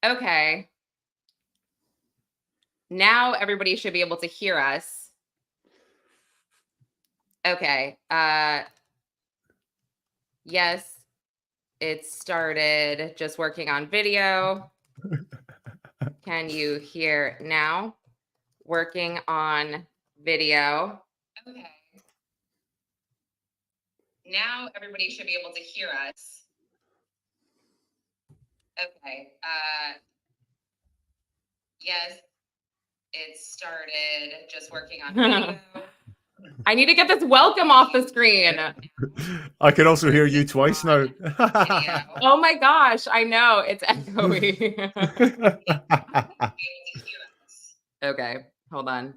Okay. Now everybody should be able to hear us. Okay. Yes, it started. Just working on video. Can you hear now? Working on video. Okay. Now everybody should be able to hear us. Okay. Yes, it started. Just working on video. I need to get this welcome off the screen. I can also hear you twice now. Oh my gosh, I know. It's echoey. Okay, hold on.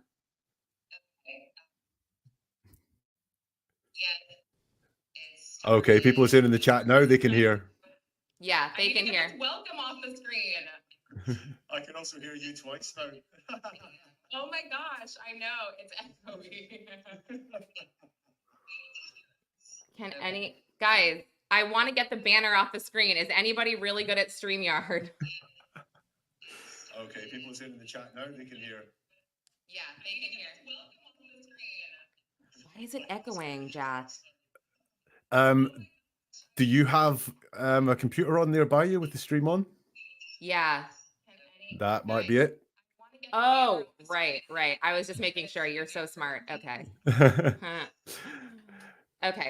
Okay, people are saying in the chat now they can hear. Yeah, they can hear. Welcome off the screen. I can also hear you twice now. Oh my gosh, I know. It's echoey. Can any guys, I want to get the banner off the screen. Is anybody really good at StreamYard? Okay, people are saying in the chat now they can hear. Yeah, they can hear. Welcome off the screen. Why is it echoing, Jack? Do you have a computer on there by you with the stream on? Yeah. That might be it. Oh, right. I was just making sure. You're so smart. Okay. Okay.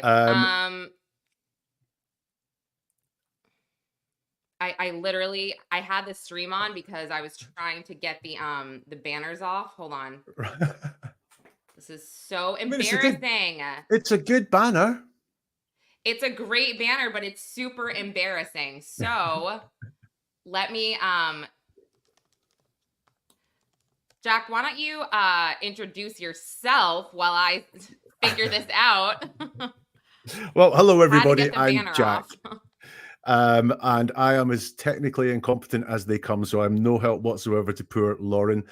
I literally had the stream on because I was trying to get the banners off. Hold on. This is so embarrassing. It's a good banner. It's a great banner, but it's super embarrassing. So let me Jack, why don't you introduce yourself while I figure this out? Well, hello everybody. I'm Jack. And I am as technically incompetent as they come, so I'm no help whatsoever to poor Lauren.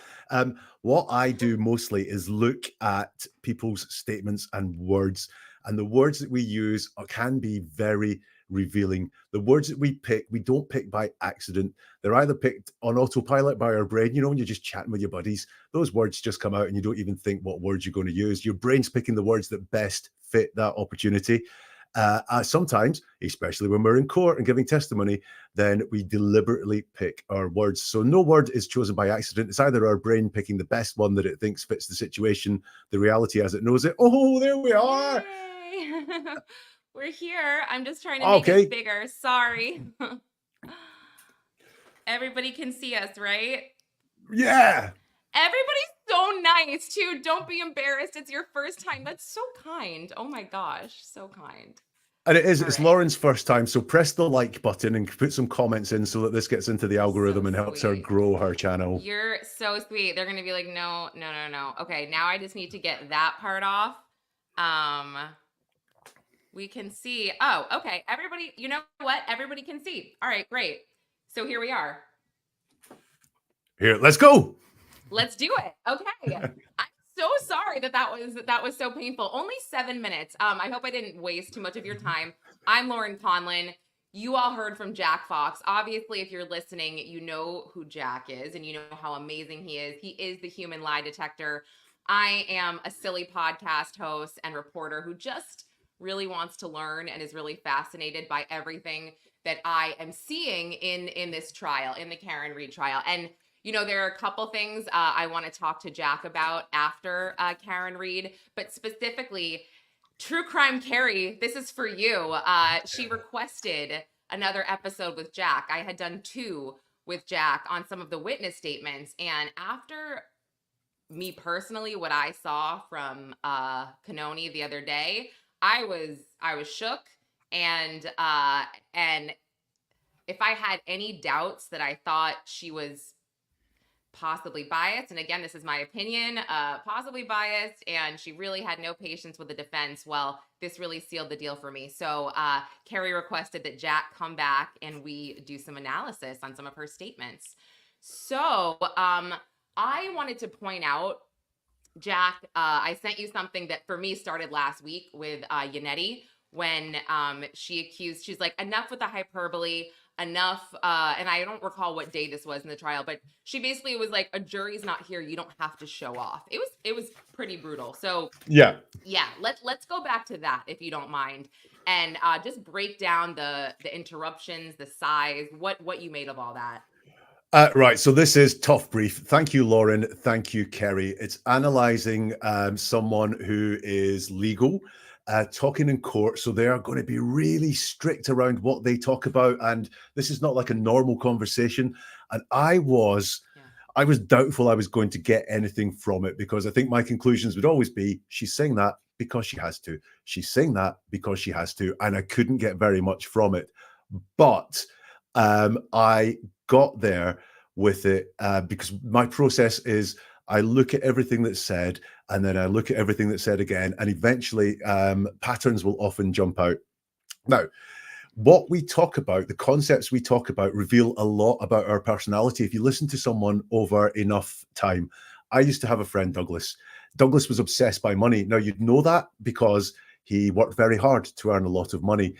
What I do mostly is look at people's statements and words, and the words that we use can be very revealing. The words that we pick, we don't pick by accident. They're either picked on autopilot by our brain. You know, when you're just chatting with your buddies, those words just come out and you don't even think what words you're going to use. Your brain's picking the words that best fit that opportunity. Sometimes, especially when we're in court and giving testimony, then we deliberately pick our words. So no word is chosen by accident. It's either our brain picking the best one that it thinks fits the situation, the reality as it knows it. Oh, there we are. We're here. I'm just trying to make it bigger. Sorry. Everybody can see us, right? Yeah. Everybody's so nice, too. Don't be embarrassed. It's your first time. That's so kind. Oh, my gosh. So kind. And it is. It's Lauren's first time. So press the like button and put some comments in so that this gets into the algorithm and helps her grow her channel. You're so sweet. They're going to be like, no. Okay, now I just need to get that part off. We can see. Oh, okay. Everybody, you know what? Everybody can see. All right, great. So here we are. Here, let's go. Let's do it. Okay. I'm so sorry that was so painful. Only 7 minutes. I hope I didn't waste too much of your time. I'm Lauren Conlon. You all heard from Jack Fox. Obviously, if you're listening, you know who Jack is and you know how amazing he is. He is the human lie detector. I am a silly podcast host and reporter who just really wants to learn and is really fascinated by everything that I am seeing in this trial, in the Karen Read trial. And you know, there are a couple things I want to talk to Jack about after Karen Read, but specifically, True Crime Carrie, this is for you. She requested another episode with Jack. I had done 2 with Jack on some of the witness statements, and after me personally, what I saw from Cannone the other day, I was shook, and if I had any doubts that I thought she was possibly biased, and again, this is my opinion, possibly biased, and she really had no patience with the defense, well, this really sealed the deal for me. So Carrie requested that Jack come back and we do some analysis on some of her statements. So I wanted to point out, Jack, I sent you something that for me started last week with Yannetti when she accused, she's like, enough with the hyperbole. enough, and I don't recall what day this was in the trial, but she basically was like, a jury's not here, you don't have to show off. It was pretty brutal. So Yeah. yeah, let's go back to that if you don't mind, and just break down the interruptions, the size, what you made of all that. Right, so this is tough brief. Thank you, Lauren. Thank you, Kerry. It's analyzing someone who is legal, talking in court. So they are going to be really strict around what they talk about, and this is not like a normal conversation. And I was doubtful I was going to get anything from it, because I think my conclusions would always be she's saying that because she has to. She's saying that because she has to, and I couldn't get very much from it. But I got there with it because my process is I look at everything that's said, and then I look at everything that's said again, and eventually patterns will often jump out. Now, what we talk about, the concepts we talk about, reveal a lot about our personality. If you listen to someone over enough time, I used to have a friend, Douglas. Douglas was obsessed by money. Now, you'd know that because he worked very hard to earn a lot of money.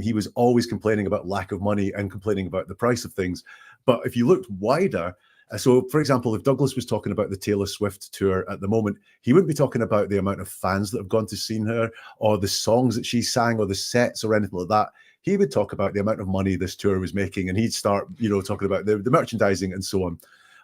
He was always complaining about lack of money and complaining about the price of things. But if you looked wider, so for example, if Douglas was talking about the Taylor Swift tour at the moment, he wouldn't be talking about the amount of fans that have gone to see her, or the songs that she sang, or the sets, or anything like that. He would talk about the amount of money this tour was making, and he'd start, talking about the merchandising and so on.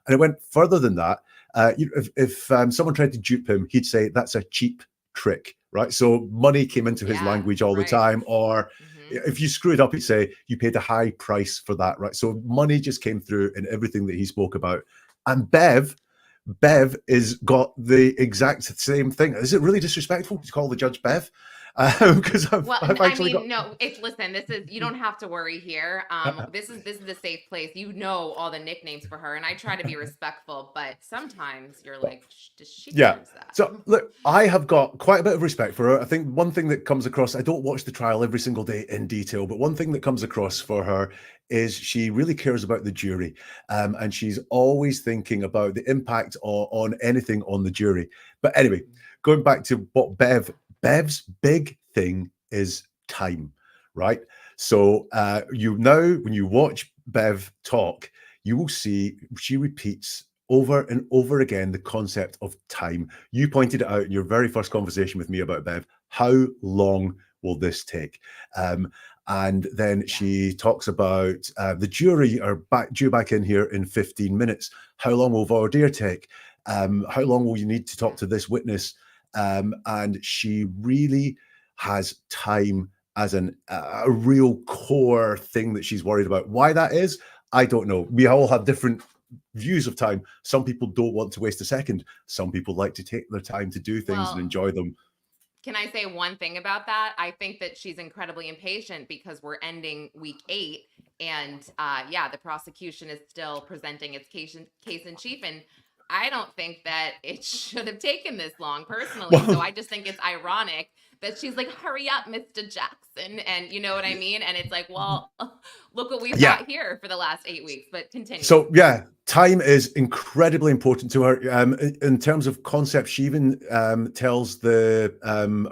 And it went further than that. If someone tried to dupe him, he'd say that's a cheap trick, right? So money came into his language all the time. Or if you screw it up, he'd say you paid a high price for that, right? So money just came through in everything that he spoke about. And Bev is got the exact same thing. Is it really disrespectful to call the judge Bev? Because I've actually no, listen, this is, you don't have to worry here. This is a safe place. You know all the nicknames for her, and I try to be respectful, but sometimes you're like, does she deserve that? So look, I have got quite a bit of respect for her. I think one thing that comes across, I don't watch the trial every single day in detail, but one thing that comes across for her is she really cares about the jury, and she's always thinking about the impact on anything on the jury. But anyway, going back to what Bev's big thing is time, right? So when you watch Bev talk, you will see she repeats over and over again the concept of time. You pointed it out in your very first conversation with me about Bev. How long will this take? And then she talks about the jury are due back in here in 15 minutes. How long will voir dire take? How long will you need to talk to this witness? And she really has time as a real core thing that she's worried about. Why that is, I don't know. We all have different views of time. Some people don't want to waste a second. Some people like to take their time to do things and enjoy them. Can I say one thing about that? I think that she's incredibly impatient because we're ending week 8, and the prosecution is still presenting its case in chief, and I don't think that it should have taken this long personally. So I just think it's ironic that she's like, hurry up, Mr. Jackson. And you know what I mean? And it's like, well, look what we've got here for the last 8 weeks, but continue. So time is incredibly important to her. In terms of concept, she even tells the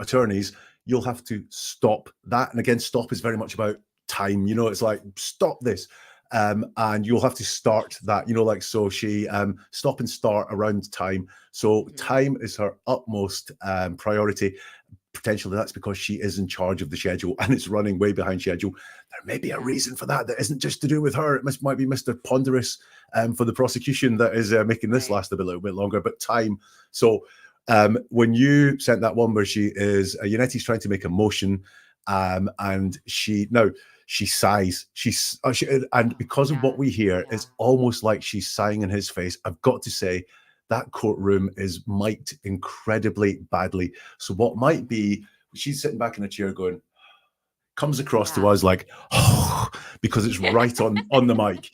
attorneys, you'll have to stop that. And again, stop is very much about time. It's like, stop this. And you'll have to start that, so she stop and start around time. So time is her utmost priority. Potentially that's because she is in charge of the schedule and it's running way behind schedule. There may be a reason for that isn't just to do with her. It might be Mr. Ponderous for the prosecution that is making this last a little bit longer, but time. So when you sent that one where she is, Uneti's trying to make a motion, and she sighs. And because of what we hear, it's almost like she's sighing in his face. I've got to say, that courtroom is mic'd incredibly badly. So what might be, she's sitting back in a chair going, comes across to us like, oh, because it's right on the mic.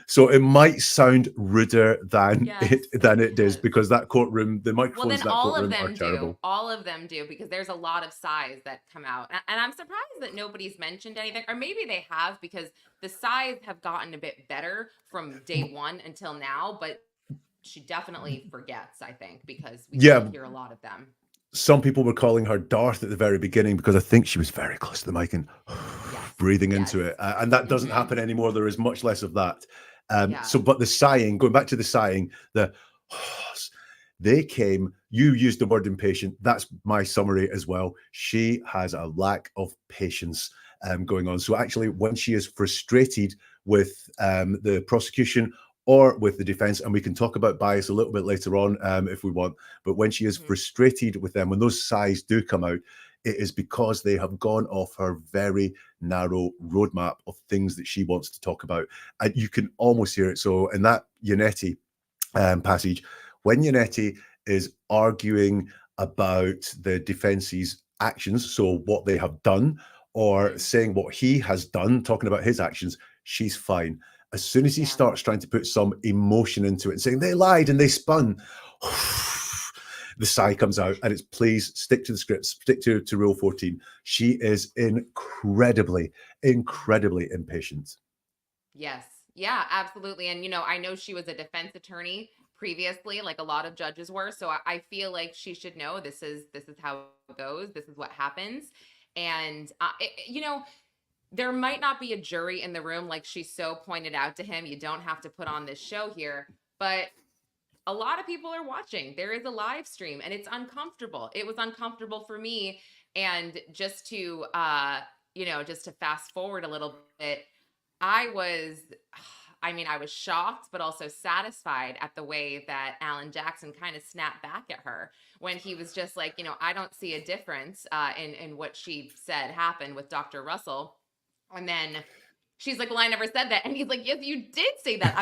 So it might sound ruder than it is, because that courtroom, the microphones in that courtroom are terrible. All of them do, because there's a lot of sighs that come out. And I'm surprised that nobody's mentioned anything, or maybe they have, because the sighs have gotten a bit better from day one until now, but she definitely forgets, I think, because we still hear a lot of them. some people were calling her Darth at the very beginning because I think she was very close to the mic and Yes. breathing Yes. into it. And that doesn't happen anymore. There is much less of that. Yeah. So, but the sighing, going back to the sighing, they came, you used the word impatient. That's my summary as well. She has a lack of patience going on. So actually, when she is frustrated with the prosecution or with the defense, and we can talk about bias a little bit later on if we want, but when she is frustrated with them, when those sighs do come out, it is because they have gone off her very narrow roadmap of things that she wants to talk about. And you can almost hear it. So in that Yannetti passage, when Yannetti is arguing about the defense's actions, so what they have done, or saying what he has done, talking about his actions, she's fine. As soon as he starts trying to put some emotion into it and saying they lied and they spun, the sigh comes out, and it's please stick to the script, stick to rule 14. She is incredibly impatient. Yes. Yeah, absolutely. And, you know, I know she was a defense attorney previously, like a lot of judges were. So I feel like she should know this is how it goes. This is what happens. And, you know, there might not be a jury in the room, like she so pointed out to him. You don't have to put on this show here, but a lot of people are watching. There is a live stream and it's uncomfortable. It was uncomfortable for me. And just to, you know, just to fast forward a little bit, I was shocked, but also satisfied at the way that Alan Jackson kind of snapped back at her when he was just like, you know, I don't see a difference in what she said happened with Dr. Russell. And then she's like, well, I never said that. And he's like, yes, you did say that.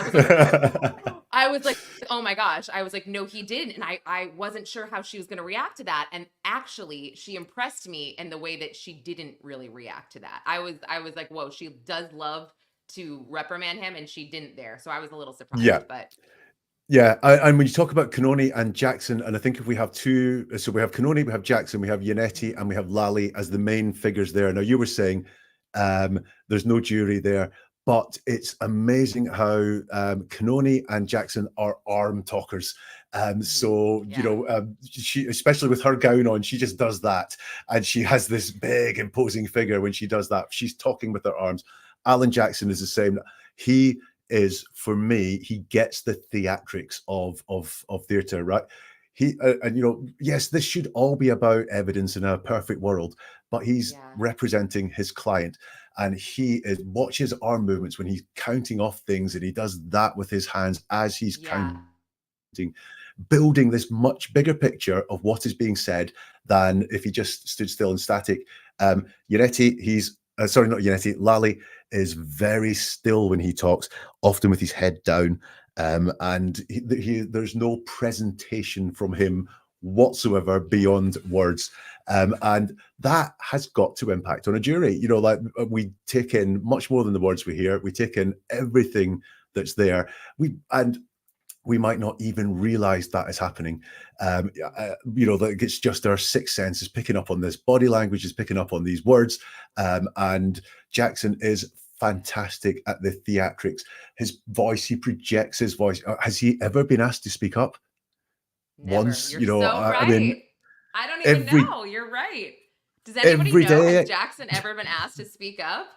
I was like, oh my gosh. I was like, no, he didn't. And I wasn't sure how she was going to react to that. And actually, she impressed me in the way that she didn't really react to that. I was like, whoa, she does love to reprimand him, and she didn't there. So I was a little surprised, but. Yeah, and when you talk about Cannone and Jackson, and I think if we have two, so we have Cannone, we have Jackson, we have Yannetti, and we have Lally as the main figures there. Now, you were saying there's no jury there, but it's amazing how Cannone and Jackson are arm talkers. So, you know, she, especially with her gown on, she just does that. And she has this big, imposing figure when she does that. She's talking with her arms. Alan Jackson is the same. He is, for me, he gets the theatrics of theater, right? He and you know, yes, this should all be about evidence in a perfect world, but he's representing his client, and he is watch his arm movements when he's counting off things, and he does that with his hands as he's counting, building this much bigger picture of what is being said than if he just stood still and static. Yannetti, he's sorry, not Yannetti, Lally is very still when he talks, often with his head down, and there's no presentation from him whatsoever beyond words, and that has got to impact on a jury. You know, like we take in much more than the words we hear. We take in everything that's there. We might not even realize that is happening. You know, that it's just our sixth sense is picking up on this. Body language is picking up on these words. And Jackson is fantastic at the theatrics. His voice, he projects his voice. Has he ever been asked to speak up? Never. Once, You're you know, so I right. mean, I don't even know. You're right. Does anybody every know? day, Has Jackson ever been asked to speak up?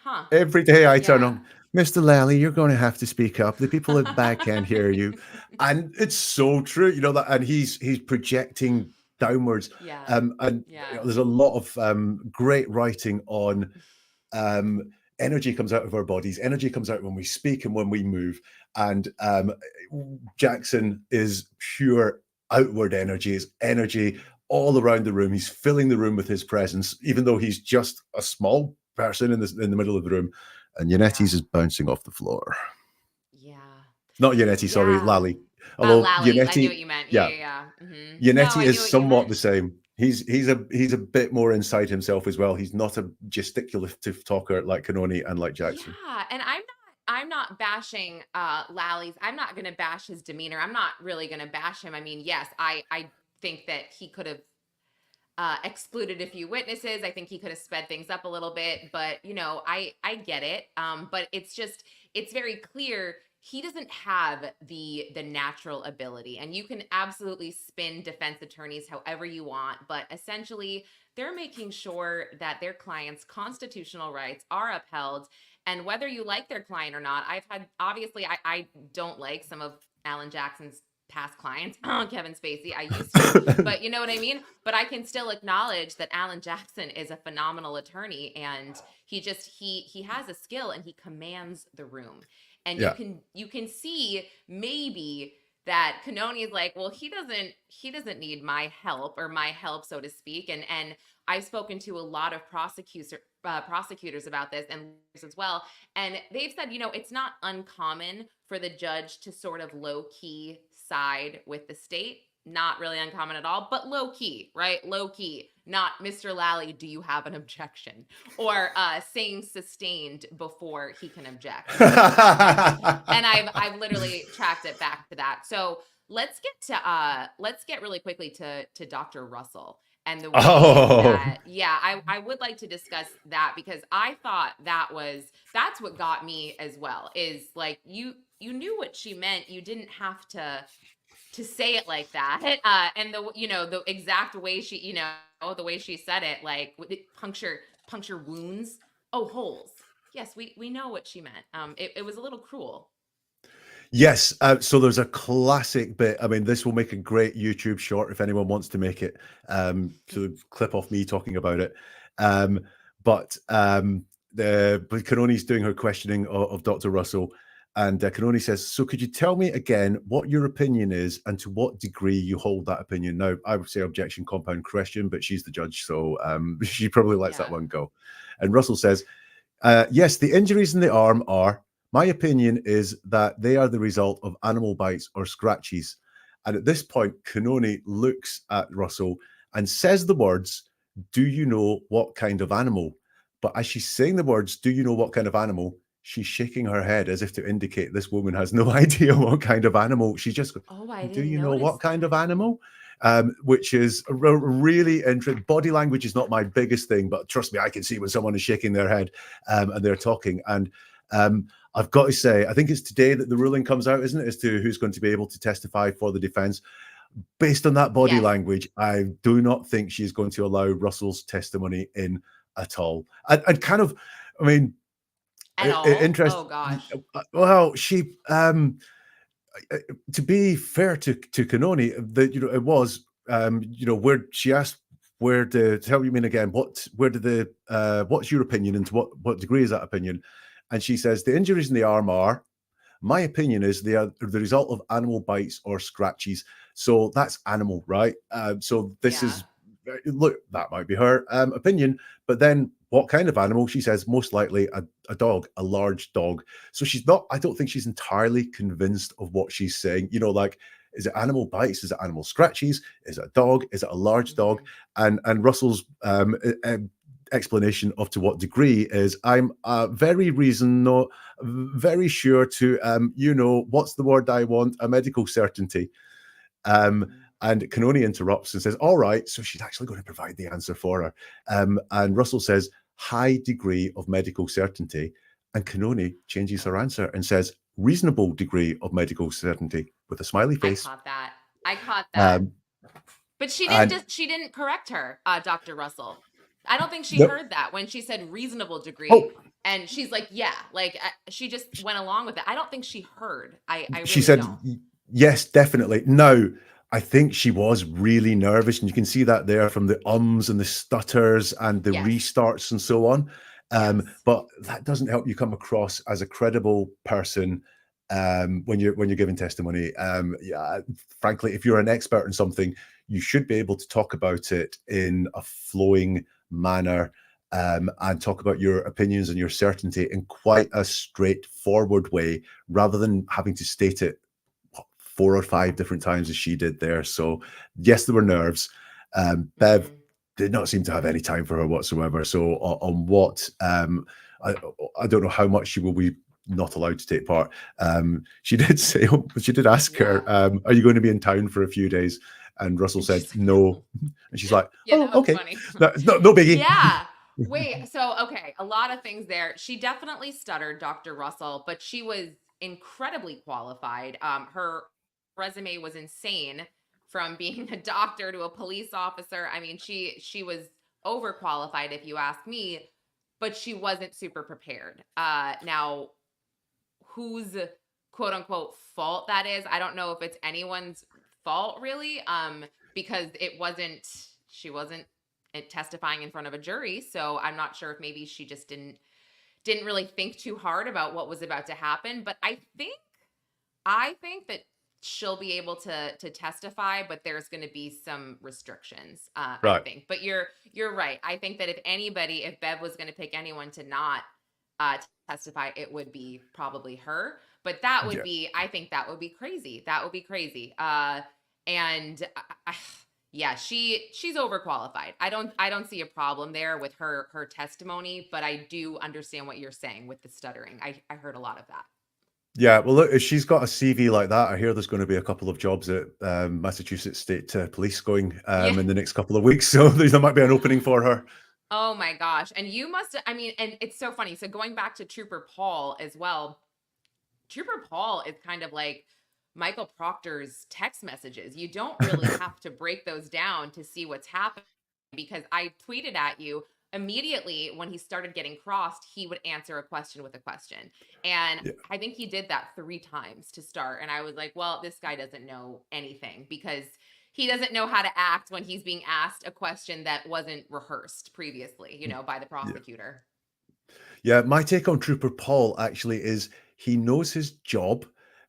Huh. every day I turn on, Mr. Lally, you're going to have to speak up. The people at the back can't hear you. And it's so true, you know, that, and he's projecting downwards. And you know, there's a lot of great writing on energy comes out of our bodies. Energy comes out when we speak and when we move. And Jackson is pure outward energy, is energy all around the room. He's filling the room with his presence, even though he's just a small person in the middle of the room. And Yannetti's is bouncing off the floor. Not Yannetti, sorry, Lally. Although Lally, Yannetti, I knew what you meant. Yeah. Yannetti is somewhat the same. He's a bit more inside himself as well. He's not a gesticulative talker like Cannone and like Jackson. Yeah, and I'm not bashing Lally's. I'm not going to bash his demeanor. I'm not really going to bash him. I mean, yes, I think that he could have excluded a few witnesses. I think he could have sped things up a little bit, but you know, I get it. But it's very clear he doesn't have the natural ability. And you can absolutely spin defense attorneys however you want, but essentially they're making sure that their clients' constitutional rights are upheld. And whether you like their client or not, obviously, I don't like some of Alan Jackson's past clients, Kevin Spacey. I used to, but you know what I mean? But I can still acknowledge that Alan Jackson is a phenomenal attorney, and he has a skill and he commands the room. And you can see maybe that Cannone is like, well, he doesn't need my help, so to speak. And I've spoken to a lot of prosecutors about this, and as well, and they've said, it's not uncommon for the judge to sort of low key side with the state. Not really uncommon at all, but low key, right? Low key. Not, Mr. Lally, do you have an objection? Or saying sustained before he can object. And I've literally tracked it back to that. So let's get really quickly to Dr. Russell and the way that, I would like to discuss that, because I thought that's what got me as well, is like, you knew what she meant. You didn't have to say it like that. And the exact way she, the way she said it, like puncture wounds. Oh, holes. Yes, we know what she meant. It was a little cruel. Yes. So there's a classic bit. I mean, this will make a great YouTube short if anyone wants to make it, to clip off me talking about it. But Cannone's doing her questioning of Dr. Russell, and Cannone says, so could you tell me again what your opinion is and to what degree you hold that opinion? Now, I would say objection, compound question, but she's the judge, so she probably lets that one go. And Russell says, yes, the injuries in the arm are, my opinion is that they are the result of animal bites or scratches. And at this point, Cannone looks at Russell and says the words, do you know what kind of animal? But as she's saying the words, do you know what kind of animal? She's shaking her head as if to indicate this woman has no idea what kind of animal. She just goes, do you know what kind of animal? Which is really interesting. Body language is not my biggest thing, but trust me, I can see when someone is shaking their head and they're talking. And I've got to say, I think it's today that the ruling comes out, isn't it, as to who's going to be able to testify for the defense. Based on that body language, I do not think she's going to allow Russell's testimony in at all. And kind of, I mean, interesting. Oh gosh. Well, she, to be fair to Cannone, it was, where she asked, tell you mean again, what's your opinion, and to what degree is that opinion? And she says, the injuries in the arm are, my opinion is they are the result of animal bites or scratches. So that's animal, right? So this is, look, that might be her opinion. But then what kind of animal? She says, most likely a dog, a large dog. So she's not, I don't think she's entirely convinced of what she's saying. Like, is it animal bites? Is it animal scratches? Is it a dog? Is it a large dog? And Russell's explanation of to what degree is, I'm very sure to what's the word I want, a medical certainty. And Cannone interrupts and says, all right, so she's actually going to provide the answer for her. And Russell says, high degree of medical certainty. And Cannone changes her answer and says, reasonable degree of medical certainty, with a smiley face. I caught that. But she didn't correct her, Dr. Russell. I don't think she heard that when she said reasonable degree. And she's like, she just went along with it. I don't think she heard. I really she said, don't. Yes, definitely. No, I think she was really nervous. And you can see that there from the ums and the stutters and the restarts and so on. But that doesn't help you come across as a credible person when you're giving testimony. Frankly, if you're an expert in something, you should be able to talk about it in a flowing manner and talk about your opinions and your certainty in quite a straightforward way, rather than having to state it 4 or 5 different times as she did there. So yes, there were nerves. Bev did not seem to have any time for her whatsoever. So on what, I don't know how much she will be not allowed to take part. She did say, she did ask her, are you going to be in town for a few days? And Russell said no. And she's like, okay, no biggie. Yeah. Wait, so, okay, a lot of things there. She definitely stuttered, Dr. Russell, but she was incredibly qualified. Her resume was insane, from being a doctor to a police officer. I mean, she was overqualified if you ask me, but she wasn't super prepared. Now, whose quote unquote fault that is, I don't know if it's anyone's fault really, because she wasn't testifying in front of a jury. So I'm not sure if maybe she just didn't really think too hard about what was about to happen. But I think that she'll be able to testify, but there's going to be some restrictions. I think. But you're right. I think that if Bev was going to pick anyone to not testify, it would be probably her. But that would be, I think that would be crazy. That would be crazy. Yeah, she's overqualified. I don't see a problem there with her testimony, but I do understand what you're saying with the stuttering. I heard a lot of that. Yeah, well, look, if she's got a CV like that, I hear there's going to be a couple of jobs at Massachusetts State Police going in the next couple of weeks, so there might be an opening for her. Oh my gosh. And you must, I mean, and it's so funny. So going back to Trooper Paul as well, Trooper Paul is kind of like Michael Proctor's text messages. You don't really have to break those down to see what's happening, because I tweeted at you immediately when he started getting crossed, he would answer a question with a question. And I think he did that 3 times to start. And I was like, well, this guy doesn't know anything, because he doesn't know how to act when he's being asked a question that wasn't rehearsed previously, you know, by the prosecutor. Yeah, my take on Trooper Paul actually is he knows his job,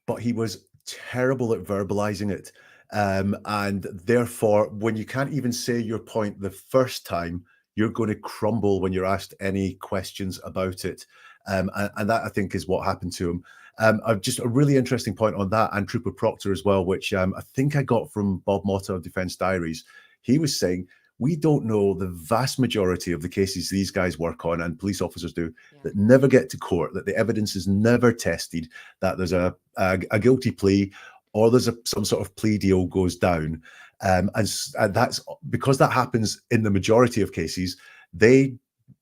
but he was terrible at verbalizing it. And therefore, when you can't even say your point the first time, you're going to crumble when you're asked any questions about it. And that, I think, is what happened to him. Just a really interesting point on that, and Trooper Proctor as well, which I think I got from Bob Motta of Defense Diaries. He was saying, we don't know the vast majority of the cases these guys work on and police officers do that never get to court, that the evidence is never tested, that there's a guilty plea or there's some sort of plea deal goes down. And that's because that happens in the majority of cases. They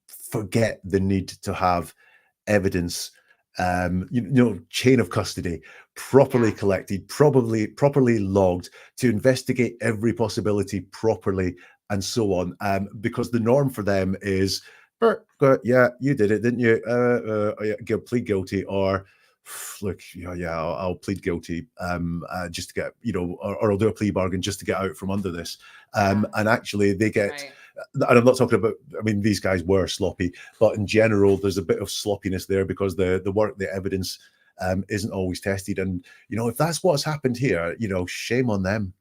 forget the need to have evidence, chain of custody, properly collected, properly logged, to investigate every possibility properly, and so on. Because the norm for them is, yeah, you did it, didn't you? Plead guilty, or look, I'll plead guilty, just to get, or I'll do a plea bargain just to get out from under this. And actually they get, and I'm not talking about, I mean, these guys were sloppy, but in general, there's a bit of sloppiness there because the evidence isn't always tested. And, if that's what's happened here, shame on them.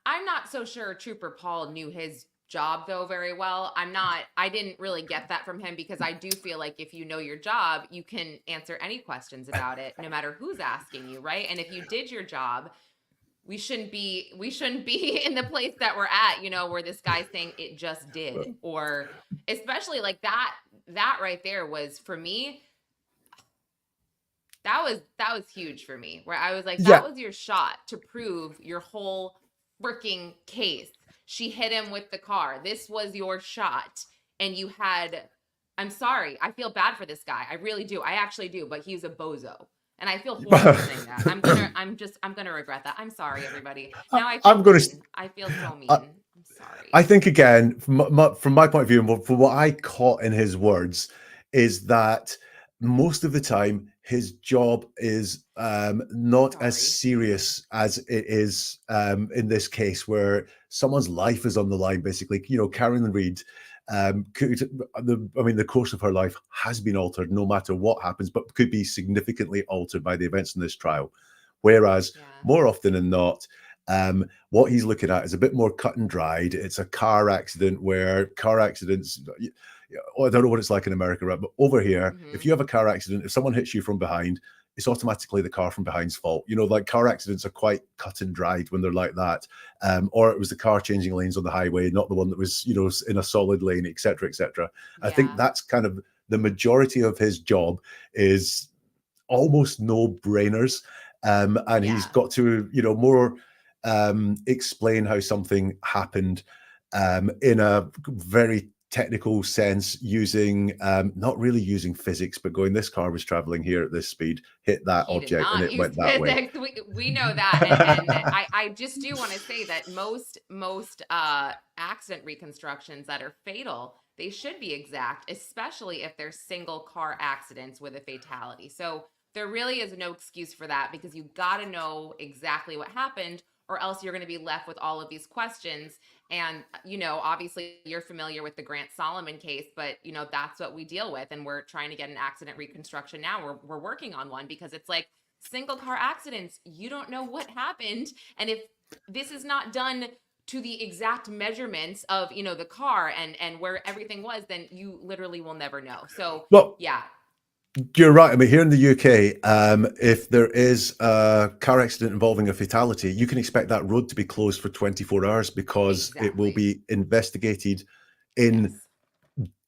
I'm not so sure Trooper Paul knew his job though very well. I didn't really get that from him, because I do feel like if you know your job, you can answer any questions about it, no matter who's asking you, right? And if you did your job, we shouldn't be in the place that we're at, where this guy's saying it just did, or especially like that right there was, for me, that was huge for me, where I was like, that was your shot to prove your whole freaking case. She hit him with the car. This was your shot. And you had, I'm sorry, I feel bad for this guy. I really do. I actually do, but he's a bozo. And I feel horrible saying that. I'm gonna regret that. I'm sorry, everybody. Now I feel so mean. I'm sorry. I think, again, from my point of view, and from what I caught in his words, is that most of the time his job is not as serious as it is in this case, where someone's life is on the line. Basically, Karen Reed, the course of her life has been altered no matter what happens, but could be significantly altered by the events in this trial. Whereas more often than not, what he's looking at is a bit more cut and dried. It's a car accident, where car accidents, I don't know what it's like in America, right? But over here, if you have a car accident, if someone hits you from behind, it's automatically the car from behind's fault. Like, car accidents are quite cut and dried when they're like that. Or it was the car changing lanes on the highway, not the one that was, in a solid lane, et cetera, et cetera. I think that's kind of the majority of his job, is almost no brainers. And he's got to, more explain how something happened in a very technical sense, using not really using physics, but going, this car was traveling here at this speed, hit that He did object, and not it use went that way. physics. We know that, and I just do want to say that most accident reconstructions that are fatal, they should be exact, especially if they're single car accidents with a fatality. So there really is no excuse for that, because you got to know exactly what happened, or else you're going to be left with all of these questions. And, you know, obviously you're familiar with the Grant Solomon case, but, you know, that's what we deal with. And we're trying to get an accident reconstruction now. We're working on one, because it's like single car accidents. You don't know what happened. And if this is not done to the exact measurements of, you know, the car and where everything was, then you literally will never know. So, well, yeah. You're right. I mean, here in the UK, if there is a car accident involving a fatality, you can expect that road to be closed for 24 hours, because it will be investigated in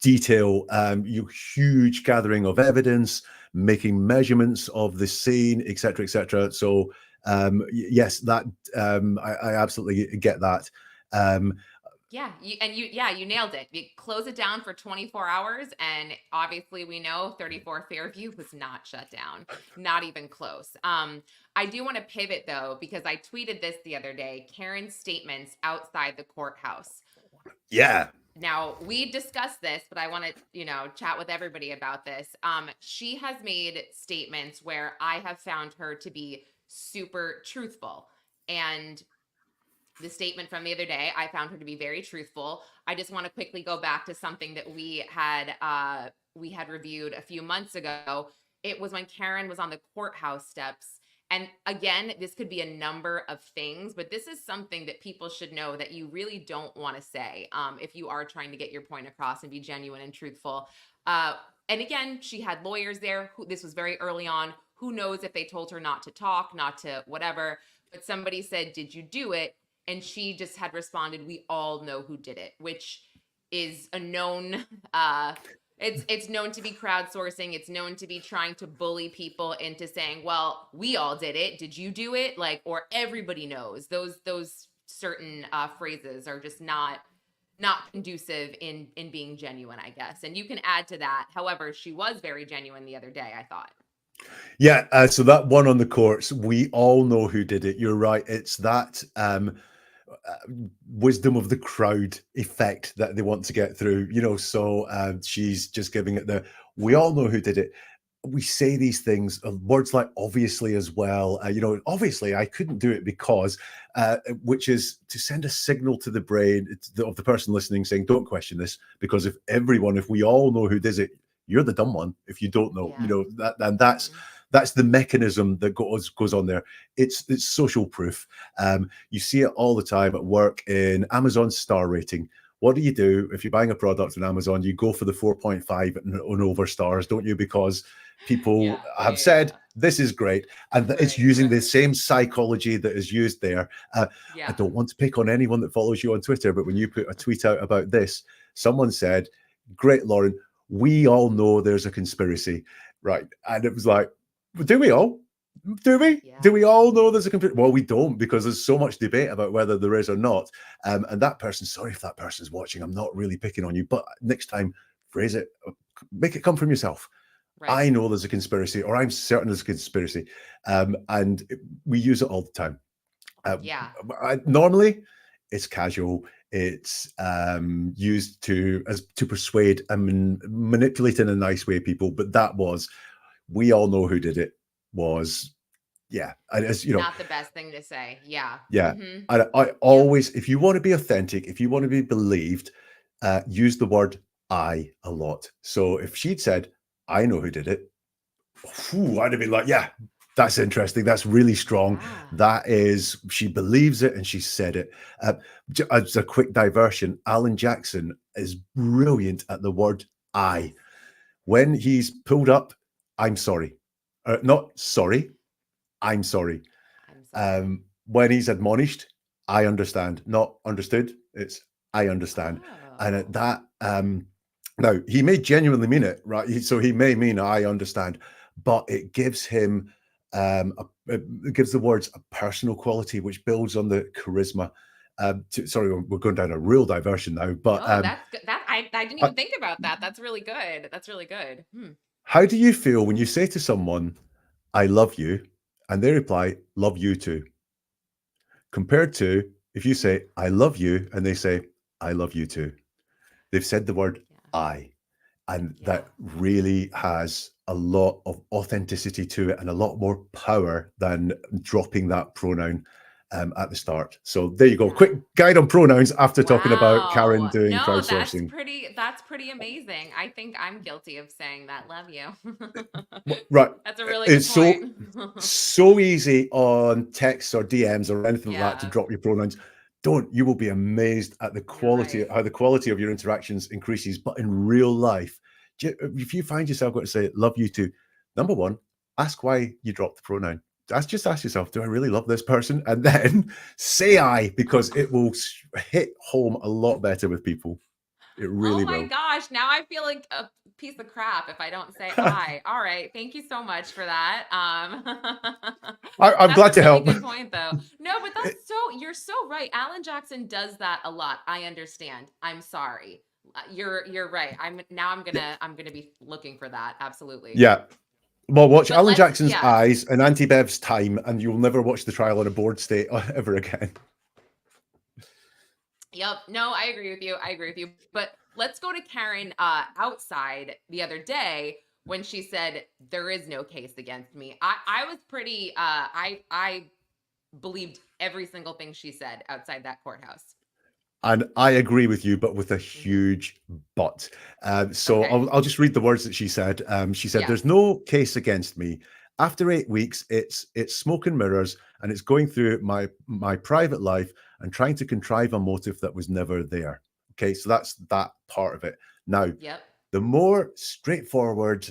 detail. You huge gathering of evidence, making measurements of the scene, etc., etc. So yes, that I absolutely get that. You nailed it. You close it down for 24 hours. And obviously we know 34 Fairview was not shut down, not even close. I do want to pivot though, because I tweeted this the other day, Karen's statements outside the courthouse. Yeah. Now, we discussed this, but I want to, you know, chat with everybody about this. She has made statements where I have found her to be super truthful. And the statement from the other day, I found her to be very truthful. I just want to quickly go back to something that we had reviewed a few months ago. It was when Karen was on the courthouse steps. And again, this could be a number of things, but this is something that people should know that you really don't want to say if you are trying to get your point across and be genuine and truthful. And again, she had lawyers there. This was very early on. Who knows if they told her not to talk, not to whatever. But somebody said, "Did you do it?" And she just had responded, "We all know who did it," which is a known it's known to be crowdsourcing. It's known to be trying to bully people into saying, "Well, we all did it. Did you do it?" Like, or everybody knows. Those certain phrases are just not conducive in being genuine, I guess. And you can add to that. However, she was very genuine the other day, I thought. Yeah, so that one on the courts, we all know who did it. You're right. It's that wisdom of the crowd effect that they want to get through, you know. So she's just giving it we all know who did it. We say these things, words like obviously as well. You know, obviously I couldn't do it because, which is to send a signal to the brain of the person listening saying, don't question this, because if we all know who did it, you're the dumb one if you don't know. You know, that's the mechanism that goes on there. It's social proof. You see it all the time at work in Amazon star rating. What do you do if you're buying a product on Amazon? You go for the 4.5 and over stars, don't you? Because people have said this is great, and it's using the same psychology that is used there. I don't want to pick on anyone that follows you on Twitter, but when you put a tweet out about this, someone said, "Great, Lauren, we all know there's a conspiracy," right? And it was like, do we all? Do we? Yeah. Do we all know there's a conspiracy? Well, we don't, because there's so much debate about whether there is or not. And that person, sorry if that person's watching, I'm not really picking on you, but next time, phrase it, make it come from yourself. Right. I know there's a conspiracy, or I'm certain there's a conspiracy. And we use it all the time. Normally, it's casual. It's used to persuade and manipulate in a nice way people. But that was, we all know who did it, was, as you know, not the best thing to say. I always, if you want to be authentic, if you want to be believed, use the word "I" a lot. So if she'd said, "I know who did it," I'd have been like, yeah, that's interesting. That's really strong. That is, she believes it and she said it. As a quick diversion, Alan Jackson is brilliant at the word "I." When he's pulled up, "I'm sorry." Not sorry, I'm sorry. When he's admonished, "I understand." Not understood, it's "I understand." And at that, now he may genuinely mean it, right? So he may mean "I understand," but it gives him, it gives the words a personal quality, which builds on the charisma. Sorry, we're going down a real diversion now, but I I didn't even think about that. That's really good. That's really good. How do you feel when you say to someone, I love you, and they reply, love you too? Compared to if you say, I love you, and they say, I love you too. They've said the word I, and that really has a lot of authenticity to it and a lot more power than dropping that pronoun at the start. So there you go. Quick guide on pronouns after talking about Karen doing crowdsourcing. That's pretty amazing. I think I'm guilty of saying that. Love you. Right. That's a really good point. So easy on texts or DMs or anything like that to drop your pronouns. You will be amazed at the quality, how the quality of your interactions increases. But in real life, if you find yourself going to say, love you too, number one, ask why you dropped the pronoun. Just ask yourself, do I really love this person? And then say I, because it will hit home a lot better with people. It really will. Oh my gosh. Now I feel like a piece of crap if I don't say I. All right. Thank you so much for that. I'm glad to help. Good point though. No, but you're so right. Alan Jackson does that a lot. I understand. I'm sorry. You're right. I'm gonna be looking for that. Absolutely. Yeah. Well, watch Alan Jackson's Eyes and Auntie Bev's Time, and you'll never watch the trial in a bored state ever again. Yep. No, I agree with you. But let's go to Karen outside the other day when she said there is no case against me. I was pretty I believed every single thing she said outside that courthouse. And I agree with you, but with a huge but. I'll just read the words that she said. She said, there's no case against me. After 8 weeks, it's smoke and mirrors, and it's going through my private life and trying to contrive a motive that was never there. Okay, so that's that part of it. Now, the more straightforward,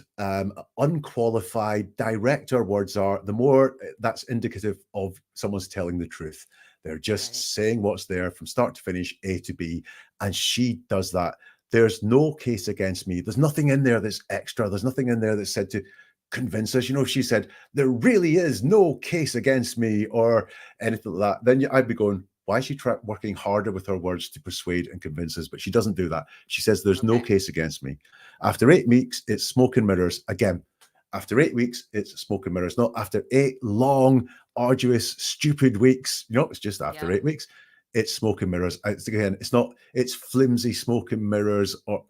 unqualified, direct our words are, the more that's indicative of someone's telling the truth. They're just saying what's there from start to finish, A to B. And she does that. There's no case against me. There's nothing in there that's extra. There's nothing in there that's said to convince us. You know, if she said, there really is no case against me or anything like that, then I'd be going, why is she working harder with her words to persuade and convince us? But she doesn't do that. She says, there's no case against me. After 8 weeks, it's smoke and mirrors. Again, after 8 weeks, it's smoke and mirrors. Not after 8 long, arduous, stupid weeks. You know, it's just after 8 weeks, it's smoke and mirrors. It's flimsy smoke and mirrors, or